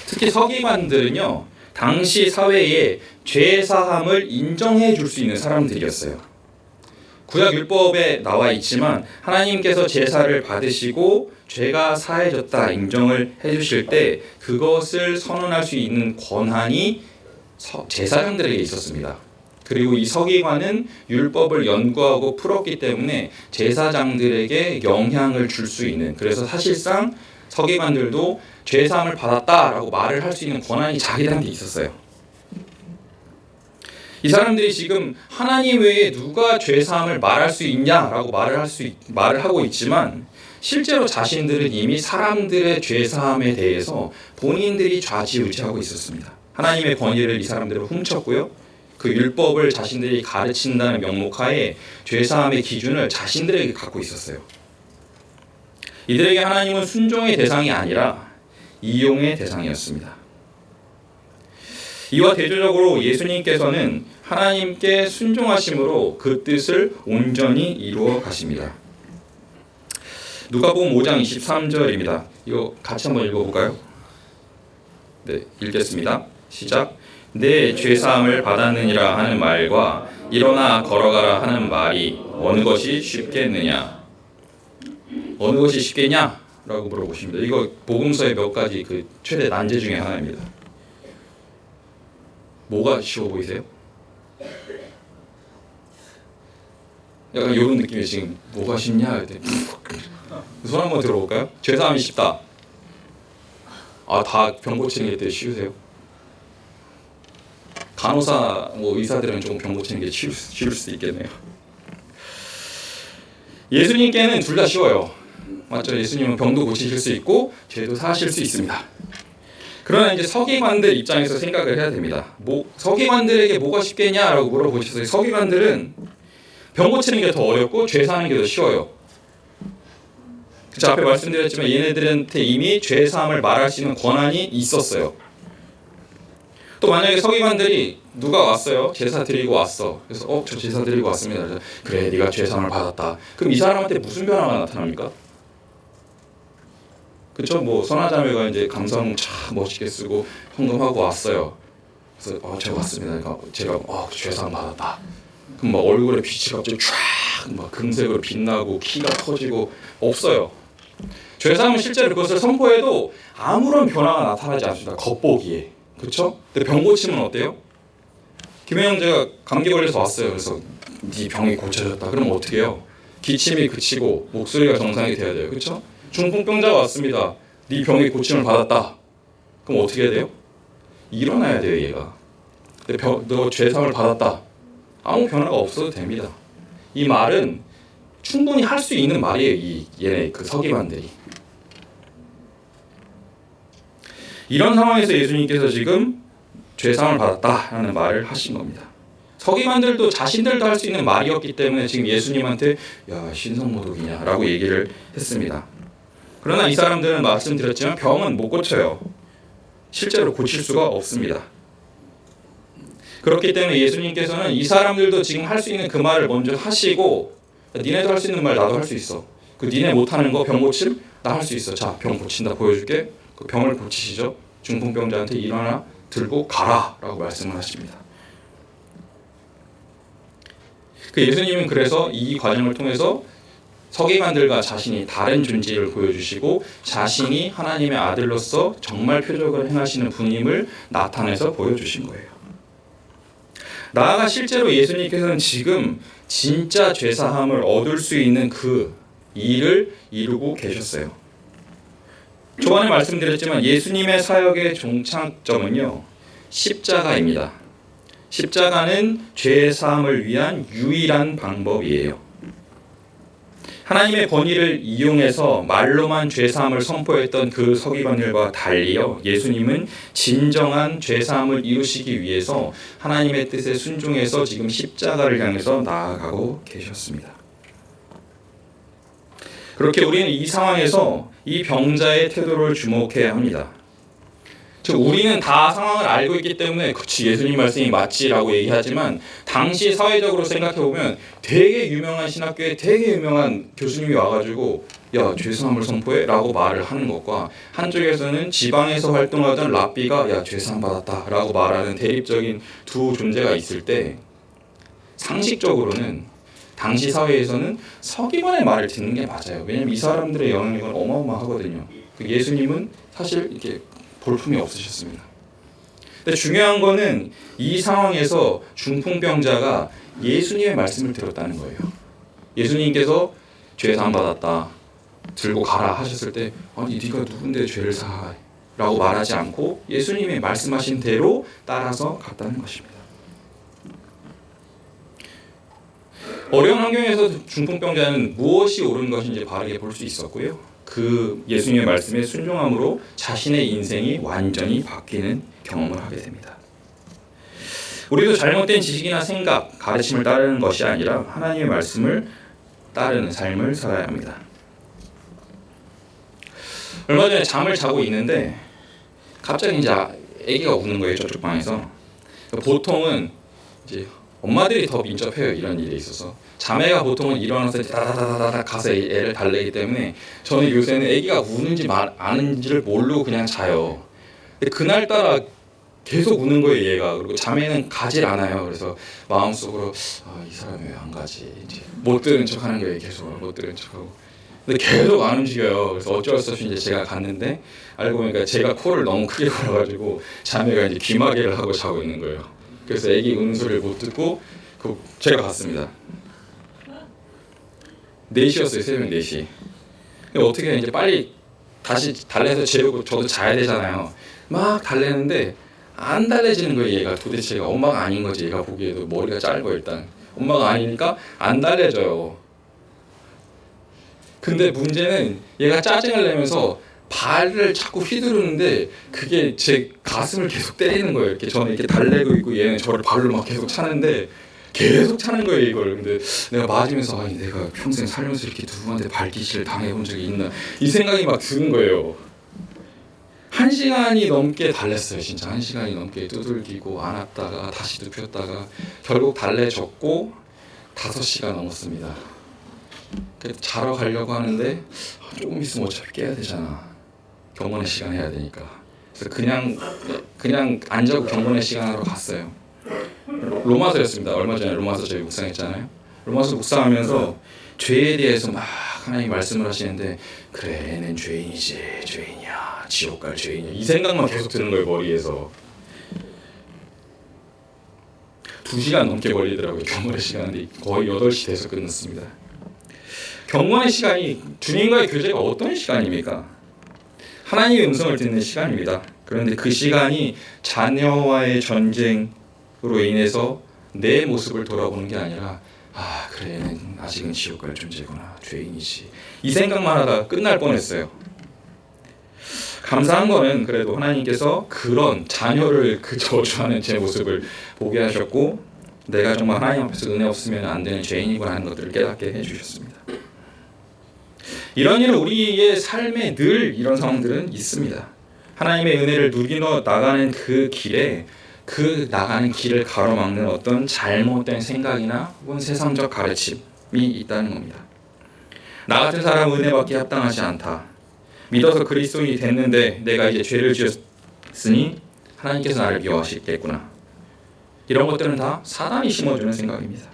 특히 서기관들은요, 당시 사회에 죄사함을 인정해 줄 수 있는 사람들이었어요. 구약 율법에 나와 있지만 하나님께서 제사를 받으시고 죄가 사해졌다 인정을 해주실 때 그것을 선언할 수 있는 권한이 제사장들에게 있었습니다. 그리고 이 서기관은 율법을 연구하고 풀었기 때문에 제사장들에게 영향을 줄 수 있는, 그래서 사실상 서기관들도 죄사함을 받았다라고 말을 할 수 있는 권한이 자기들한테 있었어요. 이 사람들이 지금 하나님 외에 누가 죄사함을 말할 수 있냐라고 말을 하고 있지만 실제로 자신들은 이미 사람들의 죄사함에 대해서 본인들이 좌지우지하고 있었습니다. 하나님의 권위를 이 사람들은 훔쳤고요. 그 율법을 자신들이 가르친다는 명목하에 죄사함의 기준을 자신들에게 갖고 있었어요. 이들에게 하나님은 순종의 대상이 아니라 이용의 대상이었습니다. 이와 대조적으로 예수님께서는 하나님께 순종하심으로 그 뜻을 온전히 이루어 가십니다. 누가복음 5장 23절입니다. 이거 같이 한번 읽어볼까요? 네, 읽겠습니다. 시작. 내 죄사함을 받았느니라 하는 말과 일어나 걸어가라 하는 말이 어느 것이 쉽겠느냐? 어느 것이 쉽겠냐? 라고 물어보십니다. 이거 복음서의 몇 가지 그 최대 난제 중에 하나입니다. 뭐가 쉬워 보이세요? 약간 이런 느낌이 지금 뭐가 쉽냐? 손 한번 들어볼까요? 죄사함이 쉽다. 다 병 고치는 게 되게 쉬우세요? 간호사 뭐 의사들은 조금 병 고치는 게 쉬울 수도 있겠네요. 예수님께는 둘 다 쉬워요. 맞죠? 예수님은 병도 고치실 수 있고 죄도 사하실 수 있습니다. 그러나 이제 서기관들 입장에서 생각을 해야 됩니다. 서기관들에게 뭐가 쉽겠냐라고 물어보셨어요. 서기관들은 병 고치는 게 더 어렵고 죄 사하는 게 더 쉬워요. 그쵸? 앞에 말씀드렸지만 얘네들한테 이미 죄 사함을 말할 수 있는 권한이 있었어요. 또 만약에 서기관들이 누가 왔어요. 제사 드리고 왔어. 그래서 저 제사 드리고 왔습니다. 그래서 그래 네가 죄 사함을 받았다. 그럼 이 사람한테 무슨 변화가 나타납니까? 그쵸? 뭐 선하자매가 이제 감사문 참 멋있게 쓰고 헌금하고 왔어요. 그래서 제가 왔습니다. 그러니까 제가 죄 사함 받았다. 그럼 막 얼굴에 빛이 갑자기 쫙막 금색으로 빛나고 키가 커지고 없어요. 죄 사함은 실제로 그것을 선포해도 아무런 변화가 나타나지 않습니다. 겉보기에. 그렇죠? 근데 병 고치면 어때요? 김혜영 제가 감기 걸려서 왔어요. 그래서 네 병이 고쳐졌다. 그럼 어떻게 해요? 기침이 그치고 목소리가 정상이 돼야 돼요. 그렇죠? 중풍병자가 왔습니다. 네 병이 고침을 받았다. 그럼 어떻게 해야 돼요? 일어나야 돼요, 얘가. 너 죄사함을 받았다. 아무 변화가 없어도 됩니다. 이 말은 충분히 할 수 있는 말이에요. 얘네 그 서기관들이. 이런 상황에서 예수님께서 지금 죄사함을 받았다라는 말을 하신 겁니다. 서기관들도 자신들도 할 수 있는 말이었기 때문에 지금 예수님한테 야 신성모독이냐라고 얘기를 했습니다. 그러나 이 사람들은 말씀드렸지만 병은 못 고쳐요. 실제로 고칠 수가 없습니다. 그렇기 때문에 예수님께서는 이 사람들도 지금 할 수 있는 그 말을 먼저 하시고 니네도 할 수 있는 말 나도 할 수 있어. 그 니네 못하는 거 병 고침 나 할 수 있어. 자 병 고친다 보여줄게. 그 병을 고치시죠. 중풍병자한테 일어나 들고 가라라고 말씀을 하십니다. 그 예수님은 그래서 이 과정을 통해서 서기관들과 자신이 다른 존재를 보여주시고 자신이 하나님의 아들로서 정말 표적을 행하시는 분임을 나타내서 보여주신 거예요. 나아가 실제로 예수님께서는 지금 진짜 죄사함을 얻을 수 있는 그 일을 이루고 계셨어요. 초반에 말씀드렸지만 예수님의 사역의 종착점은요 십자가입니다. 십자가는 죄사함을 위한 유일한 방법이에요. 하나님의 권위를 이용해서 말로만 죄사함을 선포했던 그 서기관들과 달리요 예수님은 진정한 죄사함을 이루시기 위해서 하나님의 뜻에 순종해서 지금 십자가를 향해서 나아가고 계셨습니다. 그렇게 우리는 이 상황에서 이 병자의 태도를 주목해야 합니다. 즉 우리는 다 상황을 알고 있기 때문에 그치 예수님 말씀이 맞지라고 얘기하지만 당시 사회적으로 생각해보면 되게 유명한 신학교에 되게 유명한 교수님이 와가지고 야 죄사함을 선포해 라고 말을 하는 것과 한쪽에서는 지방에서 활동하던 랍비가 야 죄사함 받았다 라고 말하는 대립적인 두 존재가 있을 때 상식적으로는 당시 사회에서는 서기관의 말을 듣는 게 맞아요. 왜냐하면 이 사람들의 영향력은 어마어마하거든요. 예수님은 사실 이렇게 볼품이 없으셨습니다. 근데 중요한 거는 이 상황에서 중풍병자가 예수님의 말씀을 들었다는 거예요. 예수님께서 죄 사함 받았다. 들고 가라 하셨을 때 아니 네가 누군데 죄를 사하 라고 말하지 않고 예수님이 말씀하신 대로 따라서 갔다는 것입니다. 어려운 환경에서 중풍병자는 무엇이 옳은 것인지 바르게 볼 수 있었고요. 그 예수님의 말씀에 순종함으로 자신의 인생이 완전히 바뀌는 경험을 하게 됩니다. 우리도 잘못된 지식이나 생각, 가르침을 따르는 것이 아니라 하나님의 말씀을 따르는 삶을 살아야 합니다. 얼마 전에 잠을 자고 있는데 갑자기 이제 아기가 우는 거예요. 저쪽 방에서. 보통은 이제 엄마들이 더 민첩해요. 이런 일에 있어서. 자매가 보통은 일어나서 다다다다다 가서 애를 달래기 때문에 저는 요새는 아기가 우는지 아는지를 모르고 그냥 자요. 근데 그날따라 계속 우는 거예요, 얘가. 그리고 자매는 가질 않아요. 그래서 마음속으로 이 사람이 왜 안 가지? 이제 못 들은 척하는 거예요, 계속. 못 들은 척하고. 근데 계속 안 움직여요. 그래서 어쩔 수 없이 이제 제가 갔는데 알고 보니까 제가 코를 너무 크게 골아가지고 자매가 이제 귀마개를 하고 자고 있는 거예요. 그래서 아기 우는 소리를 못 듣고 제가 갔습니다. 4시였어요, 새벽 4시. 어떻게 이제 빨리 다시 달래서 재우고 저도 자야 되잖아요. 막 달래는데 안 달래지는 거예요. 얘가 도대체가 엄마가 아닌 거지. 얘가 보기에도 머리가 짧고 일단 엄마가 아니니까 안 달래져요. 근데 문제는 얘가 짜증을 내면서 발을 자꾸 휘두르는데 그게 제 가슴을 계속 때리는 거예요. 이렇게 저는 이렇게 달래고 있고 얘는 저를 발로 막 계속 차는데 계속 차는 거예요 이걸. 근데 내가 맞으면서 아니 내가 평생 살면서 이렇게 누구한테 발기질을 당해본 적이 있나 이 생각이 막 드는 거예요. 1시간이 넘게 달랬어요. 진짜 1시간이 넘게 두들기고 안았다가 다시 눕혔다가 결국 달래졌고 5시가 넘었습니다. 자러 가려고 하는데 조금 있으면 어차피 깨야 되잖아. 경건의 시간 해야 되니까. 그래서 그냥 안 자고 경건의 시간으로 갔어요. 로마서였습니다. 얼마 전에 로마서 저희 묵상했잖아요. 로마서 묵상하면서 죄에 대해서 막 하나님 말씀을 하시는데 그래 얘는 죄인이지 죄인이야 지옥 갈 죄인이야 이 생각만 계속 드는 거예요 머리에서. 2시간 넘게 걸리더라고요. 경건의 시간인데 거의 8시 돼서 끝났습니다. 경건의 시간이 주님과의 교제가 어떤 시간입니까? 하나님의 음성을 듣는 시간입니다. 그런데 그 시간이 자녀와의 전쟁으로 인해서 내 모습을 돌아보는 게 아니라 아 그래 얘는 아직은 지옥 갈 존재구나 죄인이지 이 생각만 하다가 끝날 뻔했어요. 감사한 거는 그래도 하나님께서 그런 자녀를 그 저주하는 제 모습을 보게 하셨고 내가 정말 하나님 앞에서 은혜 없으면 안 되는 죄인이구나 하는 것들을 깨닫게 해주셨습니다. 이런 일은 우리의 삶에 늘 이런 상황들은 있습니다. 하나님의 은혜를 누리러 나가는 그 길에 그 나가는 길을 가로막는 어떤 잘못된 생각이나 혹은 세상적 가르침이 있다는 겁니다. 나 같은 사람은 은혜 받기에 합당하지 않다. 믿어서 그리스도인이 됐는데 내가 이제 죄를 지었으니 하나님께서 나를 미워하시겠구나. 이런 것들은 다 사단이 심어주는 생각입니다.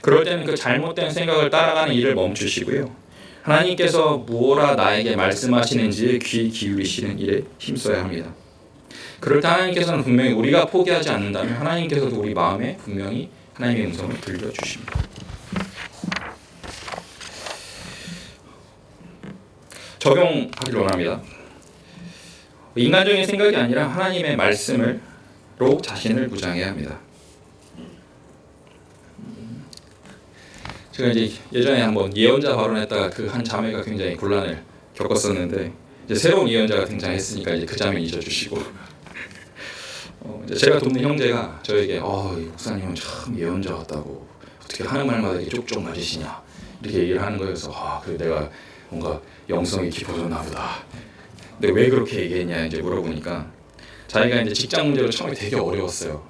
그럴 때는 그 잘못된 생각을 따라가는 일을 멈추시고요. 하나님께서 무엇라 나에게 말씀하시는지에 귀 기울이시는 일에 힘써야 합니다. 그럴 때 하나님께서는 분명히 우리가 포기하지 않는다면 하나님께서도 우리 마음에 분명히 하나님의 음성을 들려주십니다. 적용하기를 원합니다. 인간적인 생각이 아니라 하나님의 말씀으로 자신을 무장해야 합니다. 제가 이제 예전에 한번 예언자 발언했다가 그 한 자매가 굉장히 곤란을 겪었었는데 이제 새로운 예언자가 등장했으니까 이제 그 자매 잊어주시고 이제 제가 돕는 형제가 저에게 목사님은 참 예언자 같다고 어떻게 하는 말마다 이렇게 쪽쪽 맞으시냐 이렇게 얘기를 하는 거여서 그래 내가 뭔가 영성이 깊어졌나 보다. 근데 왜 그렇게 얘기했냐 이제 물어보니까 자기가 이제 직장 문제로 처음에 되게 어려웠어요.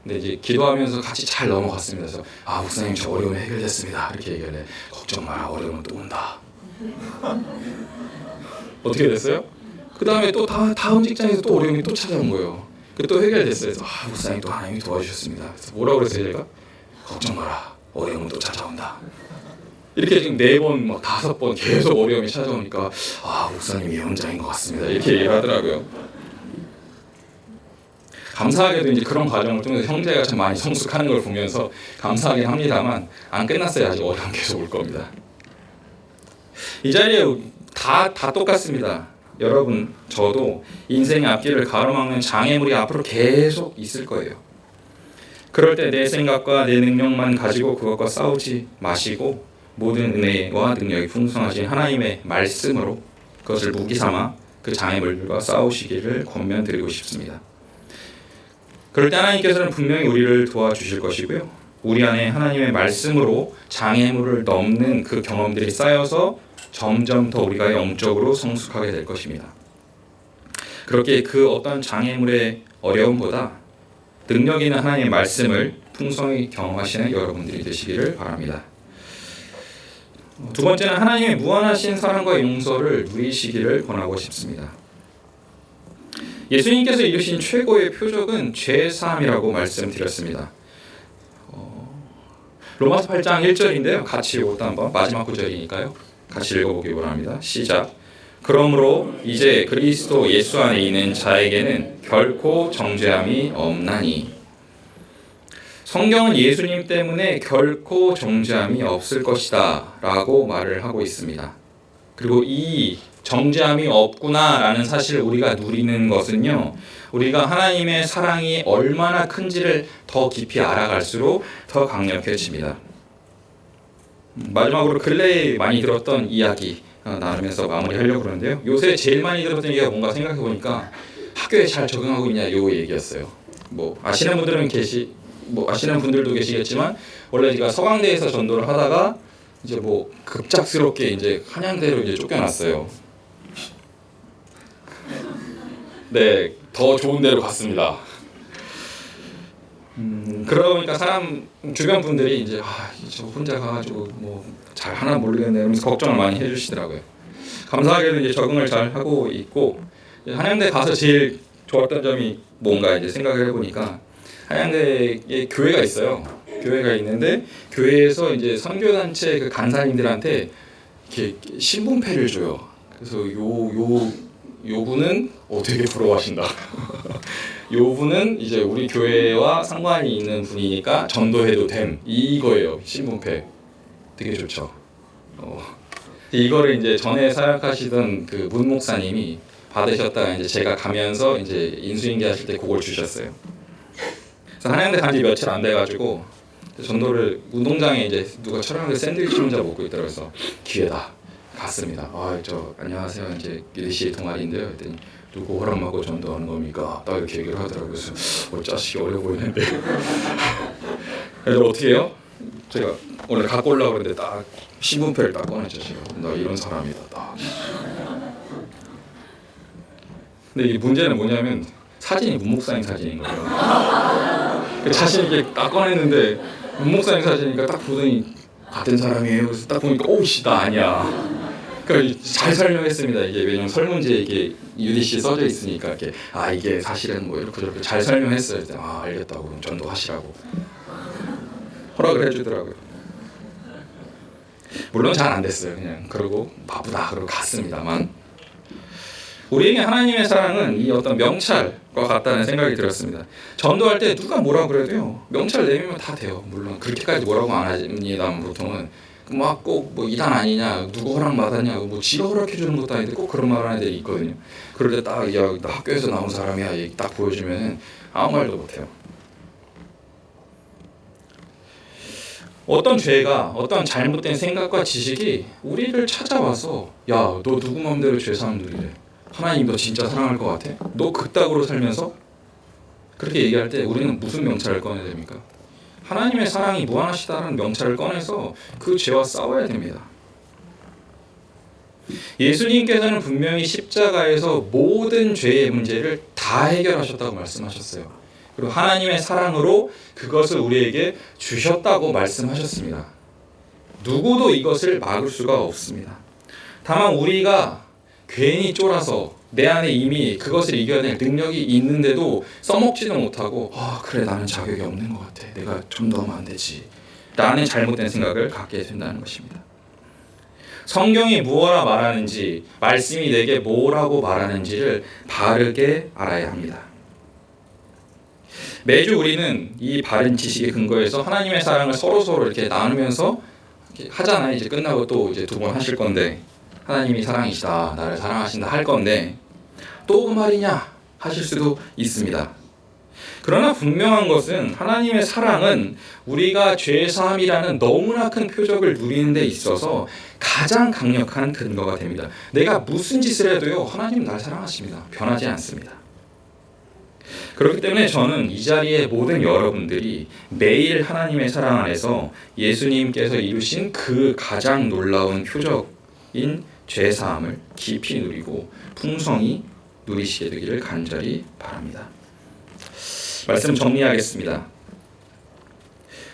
근데 이제 기도하면서 같이 잘 넘어갔습니다. 그래서 목사님 저 어려움이 해결됐습니다. 이렇게 얘기를 해. 걱정 마라 어려움은 또 온다. 어떻게 됐어요? 그 다음에 또 다음 직장에서 또 어려움이 또 찾아온 거예요. 또 해결됐어요. 그래서 목사님 또 하나님이 도와주셨습니다. 그래서 뭐라고 그랬어요 제가? 걱정 마라 어려움은 또 찾아온다. 이렇게 지금 4번, 5번 계속 어려움이 찾아오니까 목사님이 예언자인 것 같습니다. 이렇게 얘기를 하더라고요. 감사하게도 이제 그런 과정을 통해서 형제가 참 많이 성숙하는 걸 보면서 감사하긴 합니다만 안 끝났어요. 아직 어려움 계속 올 겁니다. 이 자리에 다 똑같습니다. 여러분 저도 인생의 앞길을 가로막는 장애물이 앞으로 계속 있을 거예요. 그럴 때 내 생각과 내 능력만 가지고 그것과 싸우지 마시고 모든 은혜와 능력이 풍성하신 하나님의 말씀으로 그것을 무기 삼아 그 장애물들과 싸우시기를 권면드리고 싶습니다. 그럴 때 하나님께서는 분명히 우리를 도와주실 것이고요. 우리 안에 하나님의 말씀으로 장애물을 넘는 그 경험들이 쌓여서 점점 더 우리가 영적으로 성숙하게 될 것입니다. 그렇게 그 어떤 장애물의 어려움보다 능력 있는 하나님의 말씀을 풍성히 경험하시는 여러분들이 되시기를 바랍니다. 두 번째는 하나님의 무한하신 사랑과 용서를 누리시기를 권하고 싶습니다. 예수님께서 이루신 최고의 표적은 죄사함이라고 말씀드렸습니다. 로마서 8장 1절인데요. 같이 이것도 한번 마지막 구절이니까요. 같이 읽어보기 원합니다. 시작. 그러므로 이제 그리스도 예수 안에 있는 자에게는 결코 정죄함이 없나니. 성경은 예수님 때문에 결코 정죄함이 없을 것이다 라고 말을 하고 있습니다. 그리고 이 정죄함이 없구나라는 사실을 우리가 누리는 것은요, 우리가 하나님의 사랑이 얼마나 큰지를 더 깊이 알아갈수록 더 강력해집니다. 마지막으로 근래에 많이 들었던 이야기 나누면서 마무리하려고 그러는데요. 요새 제일 많이 들었던 얘기가 뭔가 생각해 보니까 학교에 잘 적응하고 있냐 요 얘기였어요. 아시는 분들은 아시는 분들도 계시겠지만 원래 제가 서강대에서 전도를 하다가 이제 급작스럽게 이제 한양대로 이제 쫓겨났어요. 네, 더 좋은 데로 갔습니다. 그러다 보니까 주변 분들이 이제 저 혼자 가가지고 잘 하나 모르겠네 이러면서 걱정을 많이 해주시더라고요. 감사하게도 이제 적응을 잘 하고 있고, 한양대 가서 제일 좋았던 점이 뭔가 이제 생각을 해보니까 한양대에 교회가 있어요. 교회가 있는데 교회에서 이제 선교단체 그 간사님들한테 이렇게 신분패를 줘요. 그래서 요 분은 되게 부러워하신다. 요 분은 이제 우리 교회와 상관이 있는 분이니까 전도해도 됨, 이거예요. 신분패 되게 좋죠. 이거를 이제 전에 사역하시던 그 문 목사님이 받으셨다가 이제 제가 가면서 이제 인수인계 하실 때 그걸 주셨어요. 그래서 한양대 간지 며칠 안 돼가지고 전도를 운동장에 이제 누가 촬영하는 샌드위치 혼자 먹고 있더라고요. 그래서 기회다 갔습니다. 저 안녕하세요, 이제 UDC 동아리인데요. 그랬더니 누구 허락 받고 전도하는 겁니까? 딱 이렇게 얘기를 하더라고요. 그래서 자식이 어려 보이는데. 그래서 어떻게 해요? 제가 오늘 갖고 오려고 그랬는데 딱 신분표를 딱 꺼냈죠. 제가 나 이런 사람이다. 딱. 근데 이 문제는 뭐냐면 사진이 문 목사님 사진인 거예요. 자신 있게 딱 꺼냈는데 문 목사님 사진이니까 딱 보더니 같은 사람이에요. 그래서 딱 보니까 오씨 나 아니야. 그러니까 잘 설명했습니다. 이게 왜냐면 설문지에 이게 UDC 써져 있으니까 이렇게 이게 사실은 이렇게 저렇게 잘 설명했어요. 알겠다고 전도하시라고 허락을 해주더라고요. 물론 잘 안 됐어요. 그냥 그러고 바쁘다 그러고 갔습니다만, 우리에게 하나님의 사랑은 이 어떤 명찰과 같다는 생각이 들었습니다. 전도할 때 누가 뭐라 그래도요, 명찰 내밀면 다 돼요. 물론 그렇게까지 뭐라고 안 합니다만 보통은 꼭 이단 아니냐, 누구 허락 받았냐, 지가 허락해 주는 것도 아닌데 꼭 그런 말 하는 애들이 있거든요. 그럴 때 딱 나 학교에서 나온 사람이야 딱 보여주면 아무 말도 못해요. 어떤 죄가, 어떤 잘못된 생각과 지식이 우리를 찾아와서 너 누구 마음대로 죄사함 누리래, 하나님 너 진짜 사랑할 것 같아? 너 그따구로 살면서? 그렇게 얘기할 때 우리는 무슨 명찰을 꺼내야 됩니까? 하나님의 사랑이 무한하시다는 명찰을 꺼내서 그 죄와 싸워야 됩니다. 예수님께서는 분명히 십자가에서 모든 죄의 문제를 다 해결하셨다고 말씀하셨어요. 그리고 하나님의 사랑으로 그것을 우리에게 주셨다고 말씀하셨습니다. 누구도 이것을 막을 수가 없습니다. 다만 우리가 괜히 쫄아서 내 안에 이미 그것을 이겨낼 능력이 있는데도 써먹지도 못하고 그래 나는 자격이 없는 것 같아, 내가 좀 더 하면 안 되지 라는 잘못된 생각을 갖게 된다는 것입니다. 성경이 무엇라 말하는지, 말씀이 내게 뭐라고 말하는지를 바르게 알아야 합니다. 매주 우리는 이 바른 지식에 근거해서 하나님의 사랑을 서로 이렇게 나누면서 이렇게 하잖아요. 이제 끝나고 또 이제 2번 하실 건데, 하나님이 사랑이시다, 나를 사랑하신다 할 건데 또 그 말이냐 하실 수도 있습니다. 그러나 분명한 것은 하나님의 사랑은 우리가 죄사함이라는 너무나 큰 표적을 누리는 데 있어서 가장 강력한 근거가 됩니다. 내가 무슨 짓을 해도요, 하나님은 날 사랑하십니다. 변하지 않습니다. 그렇기 때문에 저는 이 자리에 모든 여러분들이 매일 하나님의 사랑 안에서 예수님께서 이루신 그 가장 놀라운 표적인 죄사함을 깊이 누리고 풍성히 누리시게 되기를 간절히 바랍니다. 말씀 정리하겠습니다.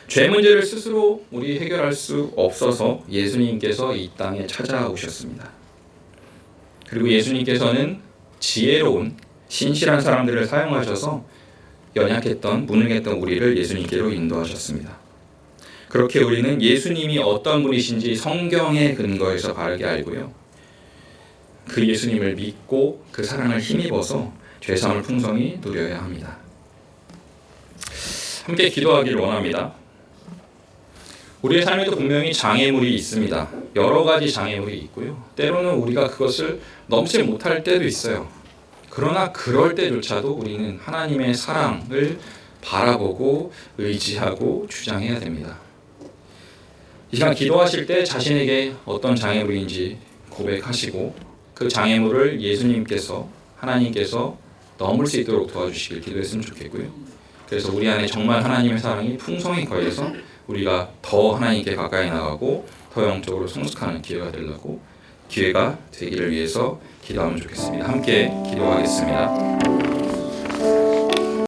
죄 문제를 스스로 우리 해결할 수 없어서 예수님께서 이 땅에 찾아오셨습니다. 그리고 예수님께서는 지혜로운 신실한 사람들을 사용하셔서 연약했던 무능했던 우리를 예수님께로 인도하셨습니다. 그렇게 우리는 예수님이 어떤 분이신지 성경에 근거해서 바르게 알고요, 그 예수님을 믿고 그 사랑을 힘입어서 죄사함을 풍성히 누려야 합니다. 함께 기도하기를 원합니다. 우리의 삶에도 분명히 장애물이 있습니다. 여러 가지 장애물이 있고요. 때로는 우리가 그것을 넘지 못할 때도 있어요. 그러나 그럴 때조차도 우리는 하나님의 사랑을 바라보고 의지하고 주장해야 됩니다. 이 시간 기도하실 때 자신에게 어떤 장애물인지 고백하시고 그 장애물을 예수님께서 하나님께서 넘을 수 있도록 도와주시길 기도했으면 좋겠고요. 그래서 우리 안에 정말 하나님의 사랑이 풍성히 거해서 우리가 더 하나님께 가까이 나가고 더 영적으로 성숙하는 기회가 되기를 위해서 기도하면 좋겠습니다. 함께 기도하겠습니다.